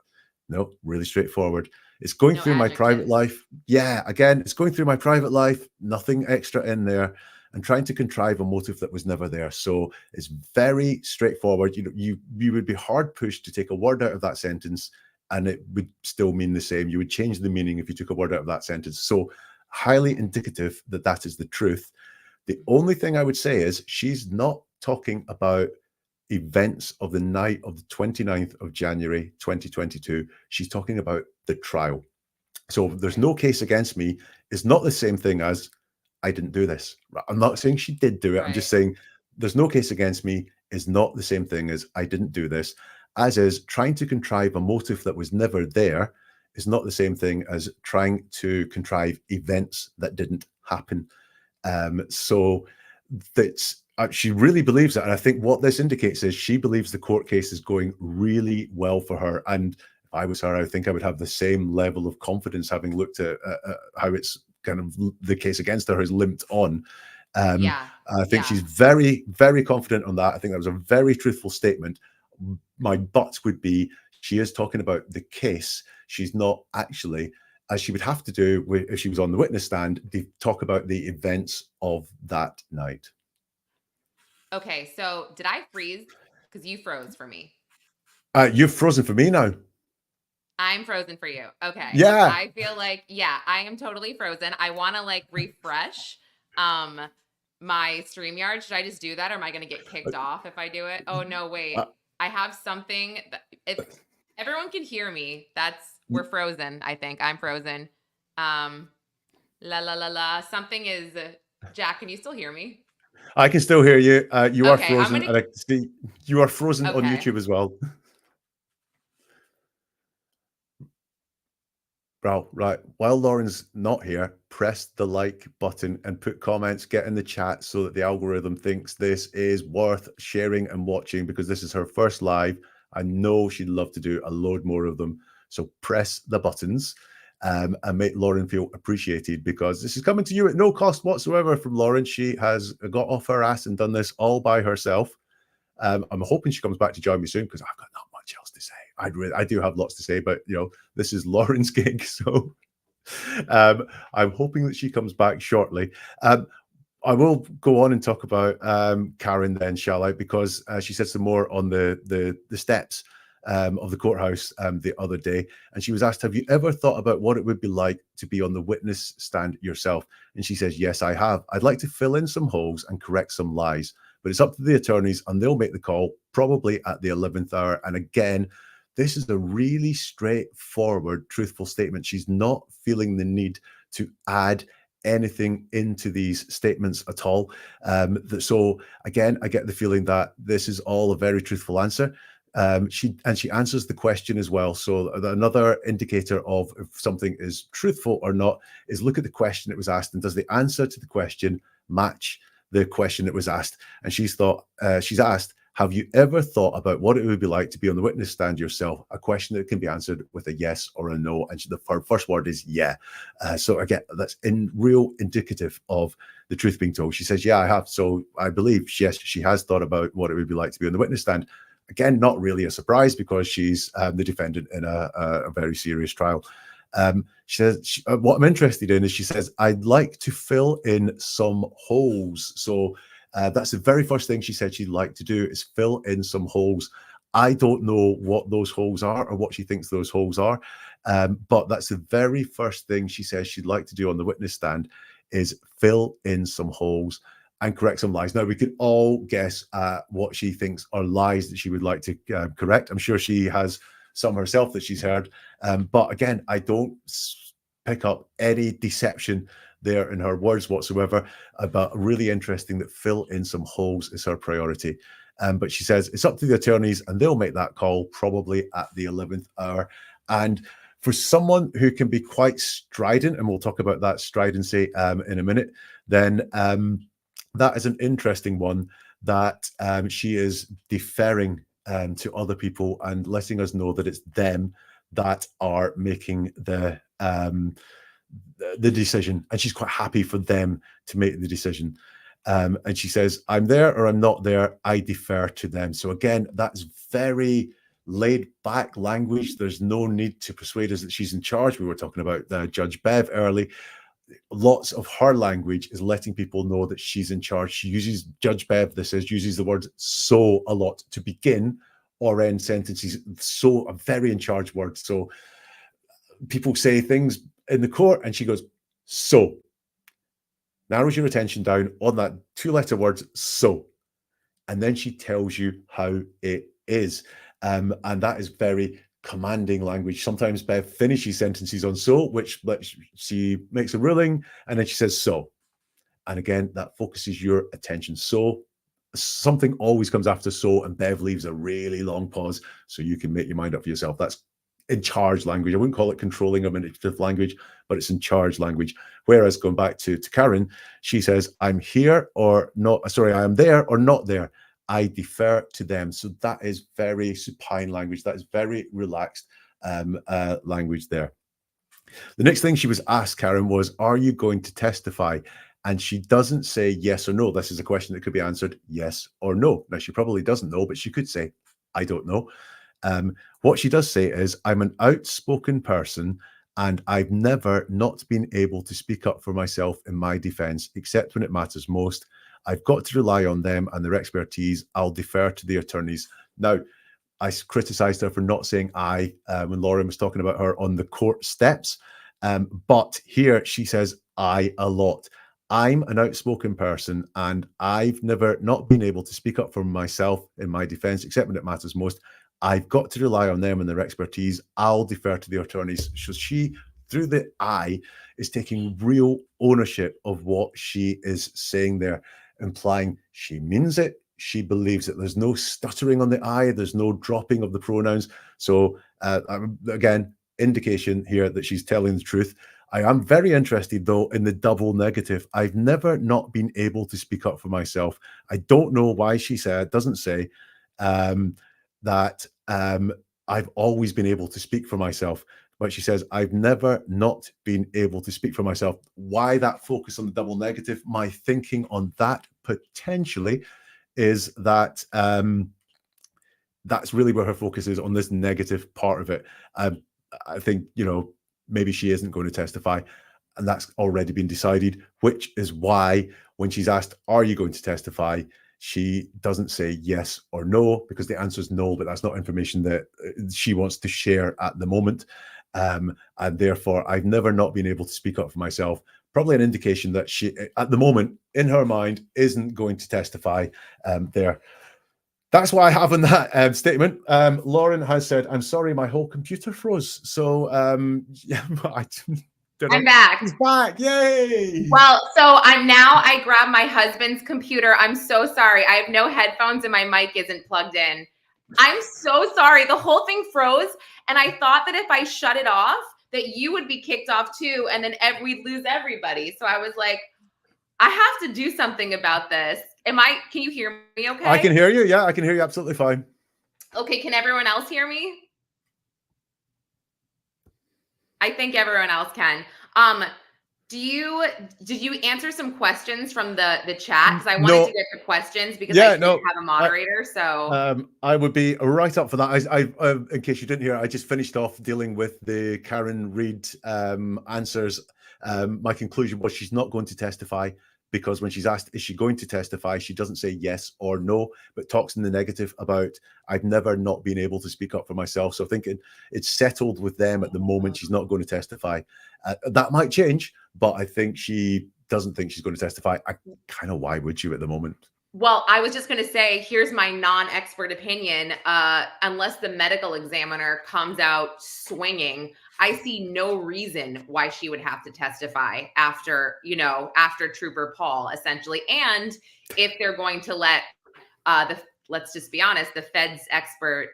no, really straightforward. It's going through my private life. Yeah, again, it's going through my private life, nothing extra in there, and trying to contrive a motive that was never there. So it's very straightforward. You know, you would be hard pushed to take a word out of that sentence and it would still mean the same. You would change the meaning if you took a word out of that sentence. So highly indicative that that is the truth. The only thing I would say is she's not talking about events of the night of the 29th of January, 2022. She's talking about the trial. So there's no case against me is not the same thing as I didn't do this. I'm not saying she did do it. I'm just saying there's no case against me is not the same thing as I didn't do this, as is trying to contrive a motive that was never there is not the same thing as trying to contrive events that didn't happen. So that's she really believes it. And I think what this indicates is she believes the court case is going really well for her. And if I was her, I think I would have the same level of confidence, having looked at how it's kind of the case against her has limped on. I think she's very, very confident on that. I think that was a very truthful statement. My but would be she is talking about the case. She's not actually, as she would have to do if she was on the witness stand, to talk about the events of that night. Okay, so did I freeze? Because you froze for me. You've frozen for me now. I'm frozen for you. Okay. Yeah. I feel like, I am totally frozen. I want to like refresh my StreamYard. Should I just do that, or am I going to get kicked off if I do it? Oh, no, wait. I have something that if everyone can hear me, we're frozen. I think I'm frozen. Something is Jack. Can you still hear me? I can still hear you. You are frozen, and I can see you are frozen on YouTube as well. Well, right. While Lauren's not here, press the like button and put comments, get in the chat so that the algorithm thinks this is worth sharing and watching, because this is her first live. I know she'd love to do a load more of them. So press the buttons and make Lauren feel appreciated, because this is coming to you at no cost whatsoever from Lauren. She has got off her ass and done this all by herself. I'm hoping she comes back to join me soon, because I've got not much else to say. I do have lots to say, but this is Lauren's gig, so I'm hoping that she comes back shortly. I will go on and talk about Karen then, shall I? Because she said some more on the steps of the courthouse the other day, and she was asked, have you ever thought about what it would be like to be on the witness stand yourself? And she says, yes, I have. I'd like to fill in some holes and correct some lies, but it's up to the attorneys, and they'll make the call probably at the 11th hour. And again, this is a really straightforward, truthful statement. She's not feeling the need to add anything into these statements at all. So again, I get the feeling that this is all a very truthful answer. She answers the question as well. So another indicator of if something is truthful or not is look at the question that was asked, and does the answer to the question match the question that was asked? And she's asked, have you ever thought about what it would be like to be on the witness stand yourself? A question that can be answered with a yes or a no. And the first word is yeah. So again, that's real indicative of the truth being told. She says, yeah, I have. So I believe, yes, she has thought about what it would be like to be on the witness stand. Again, not really a surprise, because she's the defendant in a very serious trial. She says, what I'm interested in is, she says, I'd like to fill in some holes. So that's the very first thing she said she'd like to do, is fill in some holes. I don't know what those holes are or what she thinks those holes are, but that's the very first thing she says she'd like to do on the witness stand, is fill in some holes and correct some lies. Now, we could all guess what she thinks are lies that she would like to correct. I'm sure she has some herself that she's heard, but again, I don't pick up any deception there in her words whatsoever. But really interesting that fill in some holes is her priority. But she says it's up to the attorneys, and they'll make that call probably at the 11th hour. And for someone who can be quite strident, and we'll talk about that stridency in a minute, then that is an interesting one, that she is deferring to other people and letting us know that it's them that are making the decision, and she's quite happy for them to make the decision. And she says, I'm there or I'm not there, I defer to them. So again, that's very laid back language. There's no need to persuade us that she's in charge. We were talking about Judge Bev early. Lots of her language is letting people know that she's in charge. She uses, Judge Bev, uses the word so a lot to begin or end sentences. So, a very in charge word. So people say things in the court and she goes, so. Narrows your attention down on that two-letter word, so. And then she tells you how it is. And that is very commanding language. Sometimes Bev finishes sentences on so, which she makes a ruling, and then she says so. And again, that focuses your attention. So something always comes after so, and Bev leaves a really long pause so you can make your mind up for yourself. That's in charge language. I wouldn't call it controlling or manipulative language, but it's in charge language. Whereas going back to Karen, she says, I'm here or not, sorry, I am there or not there. I defer to them. So that is very supine language. That is very relaxed language there. The next thing she was asked, Karen, was, are you going to testify? And she doesn't say yes or no. This is a question that could be answered yes or no. Now, she probably doesn't know, but she could say, I don't know. What she does say is, I'm an outspoken person and I've never not been able to speak up for myself in my defense, except when it matters most. I've got to rely on them and their expertise. I'll defer to the attorneys. Now, I criticized her for not saying I when Lauren was talking about her on the court steps. But here she says I a lot. I'm an outspoken person and I've never not been able to speak up for myself in my defense, except when it matters most. I've got to rely on them and their expertise. I'll defer to the attorneys. So she, through the I, is taking real ownership of what she is saying there, implying she means it. She believes it. There's no stuttering on the I. There's no dropping of the pronouns. So again, indication here that she's telling the truth. I am very interested, though, in the double negative. I've never not been able to speak up for myself. I don't know why she doesn't say that I've always been able to speak for myself. But she says, I've never not been able to speak for myself. Why that focus on the double negative? My thinking on that potentially is that that's really where her focus is, on this negative part of it. I think, you know, maybe she isn't going to testify, and that's already been decided, which is why when she's asked, are you going to testify? She doesn't say yes or no, because the answer is no, but that's not information that she wants to share at the moment. And therefore, I've never not been able to speak up for myself. Probably an indication that she, at the moment, in her mind, isn't going to testify there. That's why I have in that statement. Lauren has said, I'm sorry, my whole computer froze. So, yeah, I'm back. He's back. Yay. Well, so I grabbed my husband's computer. I'm so sorry. I have no headphones and my mic isn't plugged in. I'm so sorry. The whole thing froze. And I thought that if I shut it off, that you would be kicked off too. And then we'd lose everybody. So I was like, I have to do something about this. Can you hear me okay? I can hear you. Yeah, I can hear you absolutely fine. Okay. Can everyone else hear me? I think everyone else can. Did you answer some questions from the chat? Because I wanted to get to questions because I didn't have a moderator. So I would be right up for that. I in case you didn't hear, I just finished off dealing with the Karen Reid answers. My conclusion was she's not going to testify, because when she's asked, is she going to testify, she doesn't say yes or no, but talks in the negative about, I've never not been able to speak up for myself. So thinking it's settled with them at the moment, she's not going to testify. That might change, but I think she doesn't think she's going to testify. Why would you at the moment? Well, I was just going to say, here's my non-expert opinion. Unless the medical examiner comes out swinging, I see no reason why she would have to testify after Trooper Paul, essentially. And if they're going to let let's just be honest, the Fed's expert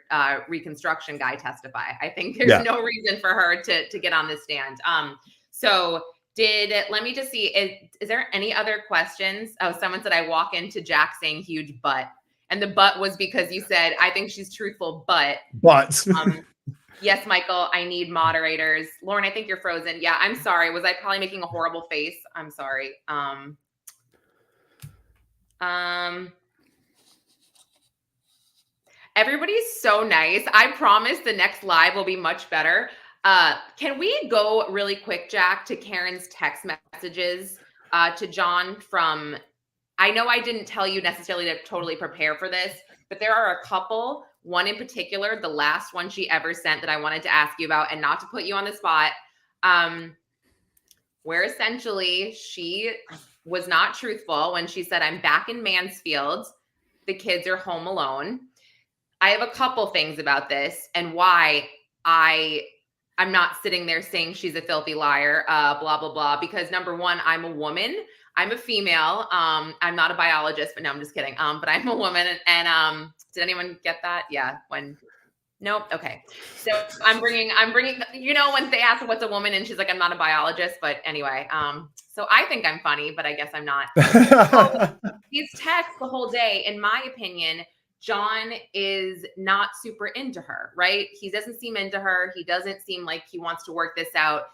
reconstruction guy testify, I think there's no reason for her to get on this stand. Let me just see, is there any other questions? Oh, someone said I walk into Jack saying huge butt. And the butt was because you said, I think she's truthful, but. Yes, Michael, I need moderators. Lauren, I think you're frozen. Yeah, I'm sorry. Was I probably making a horrible face? I'm sorry. Everybody's so nice. I promise the next live will be much better. Can we go really quick, Jack, to Karen's text messages to John from, I know I didn't tell you necessarily to totally prepare for this, but there are a couple, one in particular, the last one she ever sent that I wanted to ask you about, and not to put you on the spot, where essentially she was not truthful when she said, I'm back in Mansfield, the kids are home alone. I have a couple things about this and why I'm not sitting there saying she's a filthy liar, blah, blah, blah. Because number one, I'm a woman. I'm a female. I'm not a biologist, but no, I'm just kidding. But I'm a woman. And did anyone get that? Yeah. Nope. Okay. So I'm bringing, when they ask her what's a woman and she's like, I'm not a biologist, but anyway. So I think I'm funny, but I guess I'm not. So these texts the whole day, in my opinion, John is not super into her, right? He doesn't seem into her. He doesn't seem like he wants to work this out.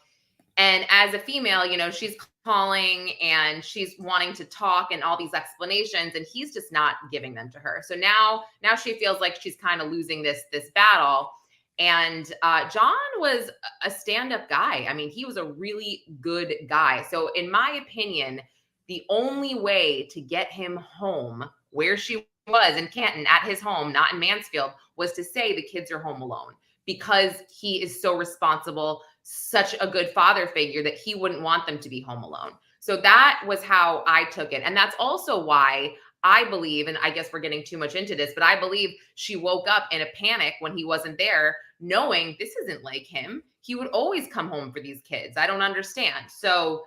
And as a female, she's calling and she's wanting to talk and all these explanations, and he's just not giving them to her. So now she feels like she's kind of losing this battle. And John was a stand-up guy. I mean, he was a really good guy. So in my opinion, the only way to get him home where she was in Canton at his home, not in Mansfield, was to say the kids are home alone, because he is so responsible, such a good father figure, that he wouldn't want them to be home alone. So that was how I took it. And that's also why I believe, and I guess we're getting too much into this, but I believe she woke up in a panic when he wasn't there, knowing this isn't like him. He would always come home for these kids. I don't understand. So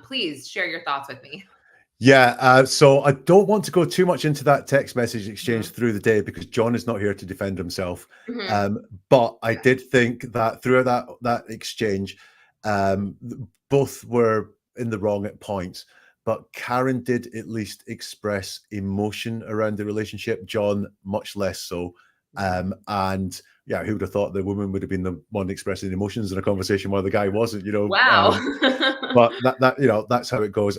please share your thoughts with me. Yeah, so I don't want to go too much into that text message exchange through the day, because John is not here to defend himself. But I did think that throughout that exchange, both were in the wrong at points. But Karen did at least express emotion around the relationship. John, much less so. And yeah, who would have thought the woman would have been the one expressing emotions in a conversation while the guy wasn't, you know? Wow. But that you know, that's how it goes.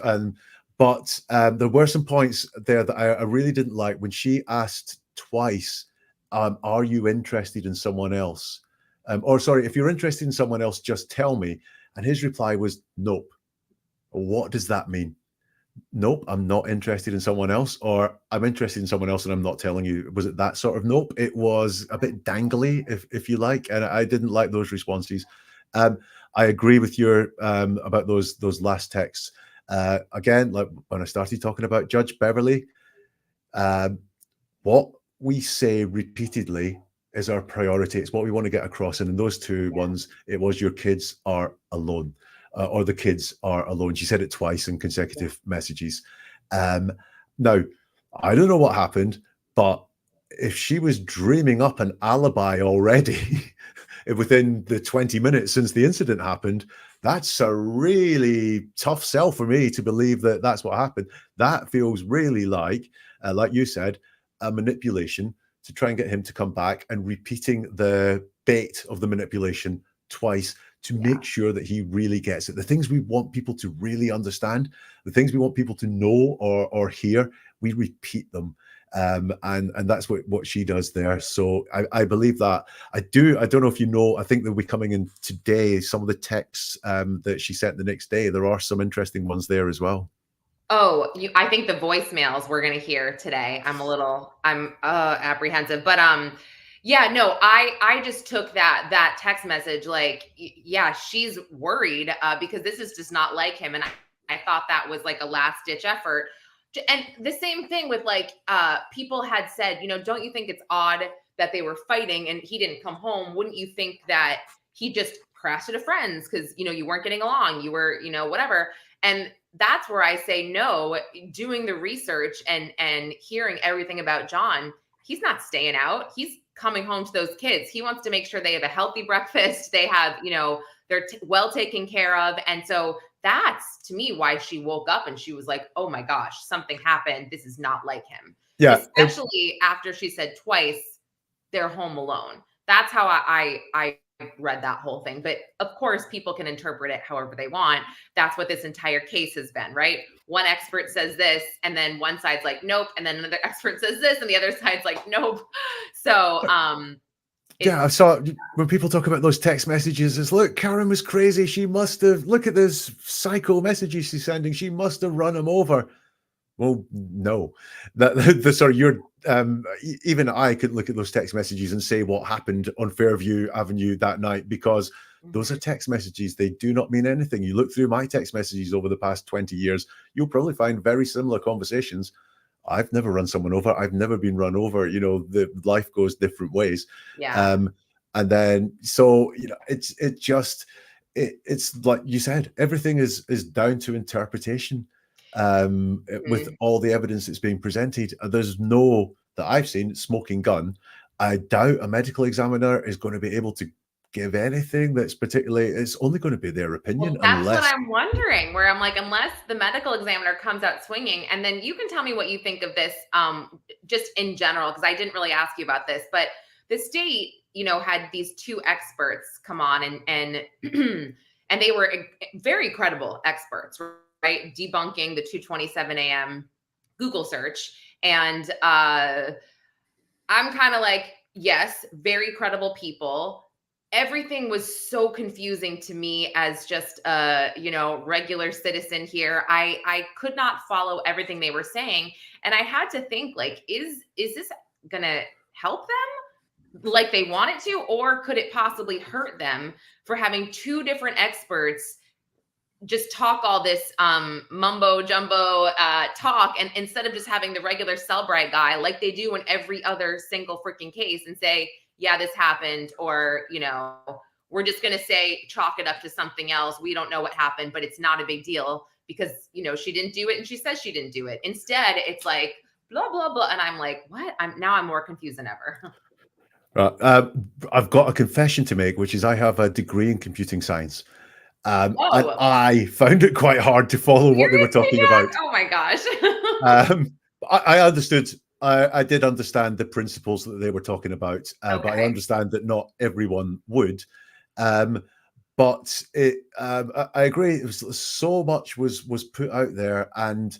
But there were some points there that I really didn't like when she asked twice, are you interested in someone else? Or sorry, if you're interested in someone else, just tell me. And his reply was, nope. What does that mean? Nope, I'm not interested in someone else, or I'm interested in someone else and I'm not telling you. Was it that sort of nope? It was a bit dangly, if you like, and I didn't like those responses. I agree with your about those last texts. Again, like when I started talking about Judge Beverly, what we say repeatedly is our priority. It's what we want to get across. And in those two ones, it was your kids are alone. Or the kids are alone. She said it twice in consecutive messages. Now, I don't know what happened, but if she was dreaming up an alibi already within the 20 minutes since the incident happened, that's a really tough sell for me to believe that that's what happened. That feels really like you said, a manipulation to try and get him to come back, and repeating the bait of the manipulation twice to make sure that he really gets it. The things we want people to really understand, the things we want people to know or hear, we repeat them. And that's what she does there. So I believe that. I don't know if you know, I think they'll be coming in today, some of the texts that she sent the next day. There are some interesting ones there as well. Oh, I think the voicemails we're going to hear today. I'm apprehensive, but yeah, no, I just took that text message like, yeah, she's worried because this is just not like him. And I thought that was like a last ditch effort. And the same thing with like, people had said, you know, don't you think it's odd that they were fighting and he didn't come home? Wouldn't you think that he just crashed at a friend's because, you know, you weren't getting along, you were, you know, whatever. And that's where I say no, doing the research and hearing everything about John, he's not staying out. He's coming home to those kids. He wants to make sure they have a healthy breakfast. They have, you know, they're well taken care of. And so that's to me why she woke up and she was like, oh my gosh, something happened. This is not like him. Yeah. Especially after she said twice, they're home alone. That's how I read that whole thing. But of course, people can interpret it however they want. That's what this entire case has been, right? One expert says this, and then one side's like, nope. And then another expert says this, and the other side's like, nope. So, yeah, I saw when people talk about those text messages, it's look, Karen was crazy. She must have, look at this psycho messages she's sending. She must have run him over. Well, no, sorry, you're even I could look at those text messages and say what happened on Fairview Avenue that night, because those are text messages. They do not mean anything. You look through my text messages over the past 20 years, you'll probably find very similar conversations. I've never run someone over. I've never been run over. You know, the life goes different ways. Yeah. And then, so, you know, it's like you said, everything is down to interpretation. With all the evidence that's being presented, there's no, that I've seen, smoking gun. I doubt a medical examiner is going to be able to give anything that's particularly, it's only going to be their opinion. Well, that's what I'm wondering, where I'm like, unless the medical examiner comes out swinging. And then you can tell me what you think of this, just in general, because I didn't really ask you about this, but the state, you know, had these two experts come on and and they were very credible experts, right? Debunking the 2:27 a.m. Google search. And I'm kind of like, yes, very credible people. Everything was so confusing to me as just a, you know, regular citizen here. I could not follow everything they were saying. And I had to think, like, is this going to help them like they want it to? Or could it possibly hurt them for having two different experts just talk all this mumbo jumbo talk, and instead of just having the regular Cellbrite guy like they do in every other single freaking case and say, yeah, this happened, or, you know, we're just going to say, chalk it up to something else. We don't know what happened, but it's not a big deal because, you know, she didn't do it and she says she didn't do it. Instead, it's like blah, blah, blah. And I'm like, what? I'm more confused than ever. I've got a confession to make, which is I have a degree in computing science. And I found it quite hard to follow what they were talking about. Oh my gosh. I understood I did understand the principles that they were talking about, but I understand that not everyone would. But I agree. It was so much was put out there, and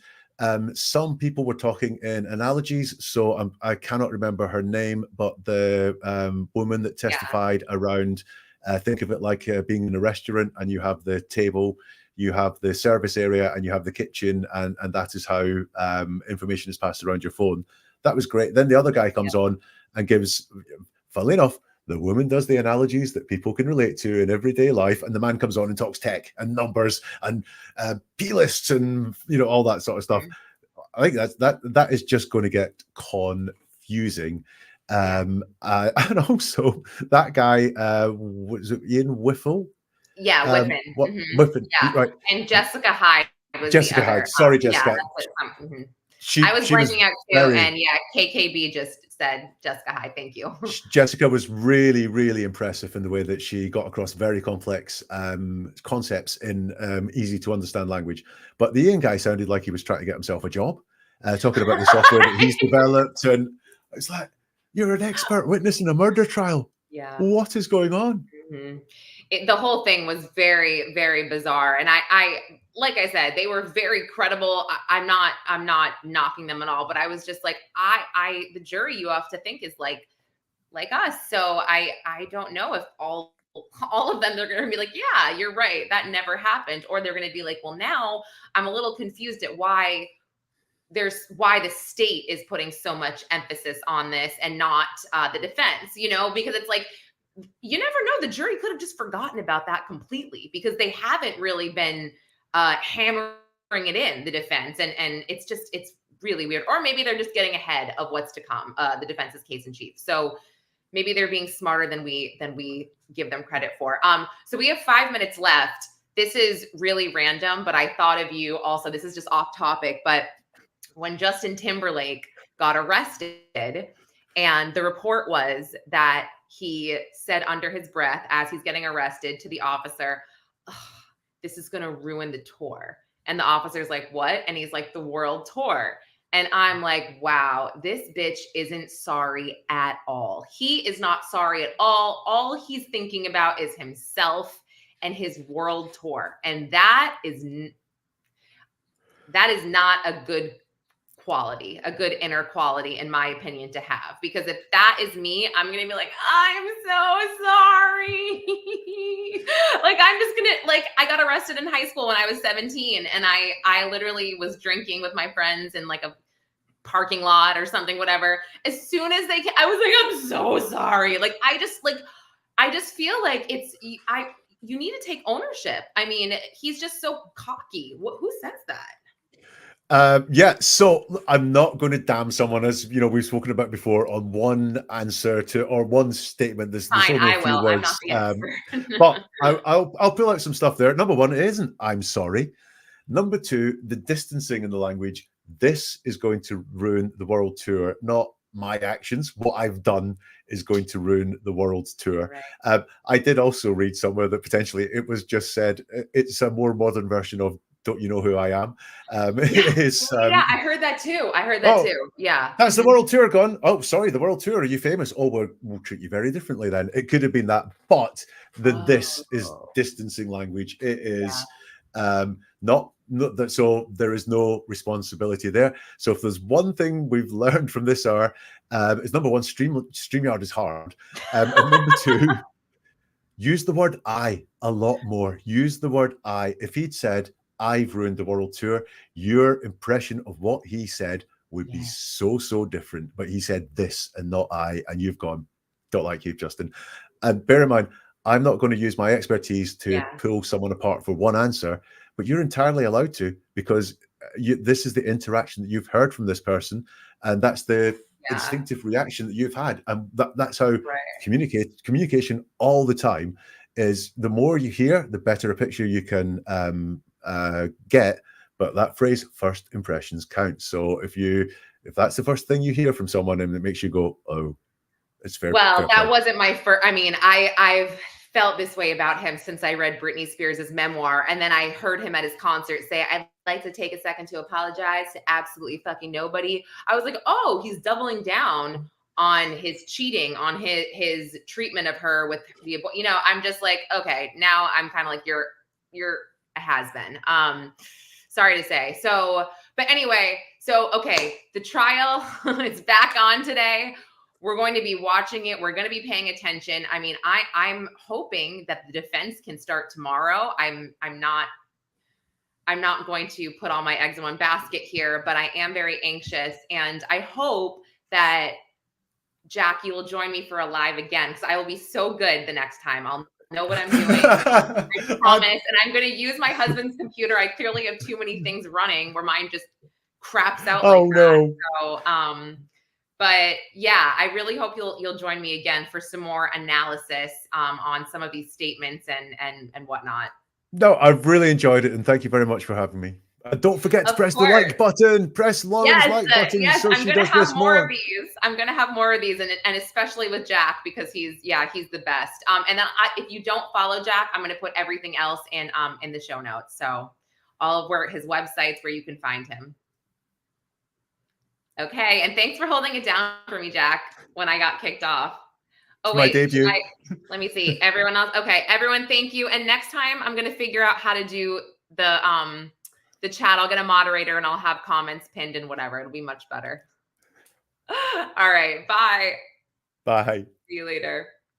some people were talking in analogies. So I cannot remember her name, but the woman that testified around, think of it like being in a restaurant, and you have the table, you have the service area, and you have the kitchen, and that is how information is passed around your phone. That was great. Then the other guy comes on and gives, funnily enough, the woman does the analogies that people can relate to in everyday life, and the man comes on and talks tech and numbers and P-lists and all that sort of stuff. I think that is just going to get confusing. And also that guy, was it Ian Whiffle? Yeah, Whiffen. Whiffen, yeah. Right. And Jessica Hyde was Jessica Hyde. Sorry, Jessica. I was blanking out too, and KKB just said Jessica Hyde. Thank you. Jessica was really, really impressive in the way that she got across very complex concepts in easy to understand language. But the Ian guy sounded like he was trying to get himself a job, talking about the software that he's developed, and it's like, you're an expert witness in a murder trial. Yeah. What is going on? The whole thing was very, very bizarre. And I like I said, they were very credible. I'm not knocking them at all, but I was just like, the jury you have to think is like us. So I don't know if all of them, they're going to be like, yeah, you're right, that never happened. Or they're going to be like, well, now I'm a little confused at why the state is putting so much emphasis on this and not the defense, because it's like, you never know. The jury could have just forgotten about that completely because they haven't really been hammering it in, the defense. And it's really weird. Or maybe they're just getting ahead of what's to come, the defense's case in chief. So maybe they're being smarter than we give them credit for. So we have 5 minutes left. This is really random, but I thought of you also. This is just off topic, but when Justin Timberlake got arrested, and the report was that he said under his breath as he's getting arrested to the officer, oh, this is going to ruin the tour. And the officer's like, what? And he's like, the world tour. And I'm like, wow, this bitch isn't sorry at all. He is not sorry at all. All he's thinking about is himself and his world tour. And that is not a good quality, a good inner quality, in my opinion, to have. Because if that is me, I'm going to be like, I'm so sorry. Like, I'm just going to, like, I got arrested in high school when I was 17, and I literally was drinking with my friends in like a parking lot or something, whatever. As soon as I was like, I'm so sorry. Like, I just feel like you need to take ownership. I mean, he's just so cocky. Who says that? Yeah, so I'm not going to damn someone, as we've spoken about before, on one answer to or one statement. There's only a few words, but I'll pull out some stuff there. Number one, it isn't "I'm sorry." Number two, the distancing in the language. This is going to ruin the world tour, not my actions. What I've done is going to ruin the world tour. Right. I did also read somewhere that potentially it was just said it's a more modern version of "Don't you know who I am?" Yeah, I heard that too. Too. Yeah. That's the world tour gone. Oh, sorry, the world tour. Are you famous? Oh, we'll treat you very differently then. It could have been that. But this is distancing language. It is not that. So there is no responsibility there. So if there's one thing we've learned from this hour, is number one, StreamYard is hard. And number two, use the word I a lot more. Use the word I. If he'd said, I've ruined the world tour, your impression of what he said would be so different. But he said this and not I, and you've gone, don't like you, Justin. And bear in mind, I'm not going to use my expertise to pull someone apart for one answer, but you're entirely allowed to, because this is the interaction that you've heard from this person, and that's the instinctive reaction that you've had, and that's how communication all the time is. The more you hear, the better a picture you can get. But that phrase, first impressions count. So if that's the first thing you hear from someone and it makes you go, oh, it's fair. Well, that wasn't my first. I mean, I've felt this way about him since I read Britney Spears' memoir. And then I heard him at his concert say, I'd like to take a second to apologize to absolutely fucking nobody. I was like, oh, he's doubling down on his cheating, on his treatment of her with the, you know, I'm just like, okay, now I'm kind of like, you're a has-been. Sorry to say. So, but anyway, so, okay, the trial is back on today. We're going to be watching it. We're going to be paying attention. I mean, I'm hoping that the defense can start tomorrow. I'm not going to put all my eggs in one basket here, but I am very anxious. And I hope that, Jack, you will join me for a live again, because I will be so good the next time. I'll know what I'm doing. I promise. And I'm going to use my husband's computer. I clearly have too many things running where mine just craps out like that. So, but yeah, I really hope you'll join me again for some more analysis on some of these statements and whatnot. No, I've really enjoyed it, and thank you very much for having me. Don't forget to press the like button. Press Lauren's like button so she does this more. I'm going to have more of these, and especially with Jack, because he's the best. And then if you don't follow Jack, I'm going to put everything else in the show notes. So all of where his websites where you can find him. Okay, and thanks for holding it down for me, Jack, when I got kicked off. Oh, wait, my debut. Let me see. Everyone else. Okay, everyone, thank you. And next time I'm going to figure out how to do the chat. I'll get a moderator and I'll have comments pinned and whatever. It'll be much better. All right, bye. Bye. See you later.